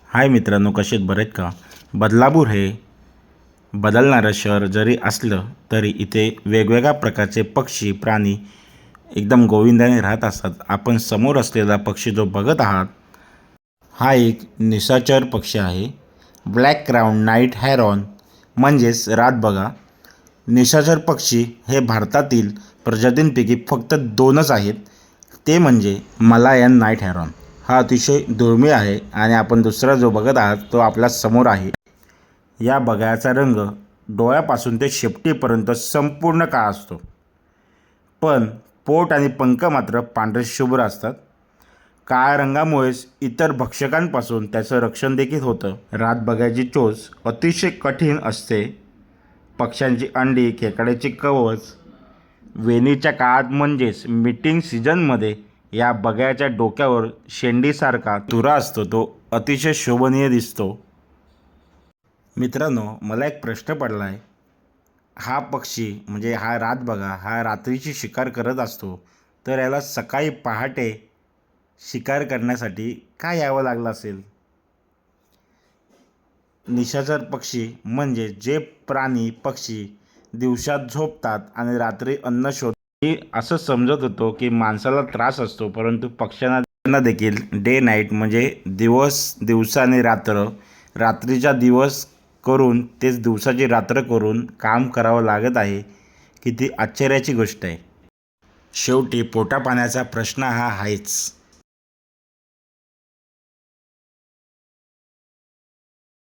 हाय मित्रांनो, कसे आहेत? बरे आहेत का? बदलापूर हे बदलणारं शहर जरी असलं तरी इथे वेगवेगळ्या प्रकारचे पक्षी प्राणी एकदम गोविंदाने राहत असतात. आपण समोर असलेला पक्षी जो बघत आहात हा एक निशाचर पक्षी आहे. ब्लॅक क्राउन नाईट हेरॉन म्हणजेच रातबगा. निशाचर पक्षी हे भारतातील प्रजातींपैकी फक्त दोनच आहेत. ते म्हणजे मलायन नाईट हेरॉन. हा अतिशय दुर्मिळ आहे आणि आपण दुसरा जो बघत आहात तो आपल्या समोर आहे. या बगळ्याचा रंग डोळ्यापासून ते शेपटीपर्यंत संपूर्ण काळा असतो, पण पोट आणि पंख मात्र पांढरे शुभ्र असतात. काळ्या रंगामुळेच इतर भक्षकांपासून त्याचं रक्षण देखील होतं. रातबग्याची चोच अतिशय कठीण असते. पक्ष्यांची अंडी, खेकड्याचे कवच वेणीच्या काळात म्हणजेच मीटिंग सीझनमध्ये या बगळ्याच्या डोक्यावर शेंडीसारखा तुरा असतो. तो अतिशय शोभनीय दिसतो. मित्रांनो, मला एक प्रश्न पडला आहे. हा पक्षी म्हणजे हा रातबगा हा रात्रीची शिकार करत असतो, तर याला सकाळी पहाटे शिकार करण्यासाठी काय यावं लागलं असेल? निशाचर पक्षी म्हणजे जे प्राणी पक्षी दिवसात झोपतात आणि रात्री अन्न शोधतात. मी असं समजत होतो की माणसाला त्रास असतो, परंतु पक्ष्यांना देखील डे नाईट म्हणजे दिवस आणि रात्र, रात्रीचा दिवस करून तेच दिवसाची रात्र करून काम करावं लागत आहे. किती आश्चर्याची गोष्ट आहे. शेवटी पोटापाण्याचा प्रश्न हा आहेच.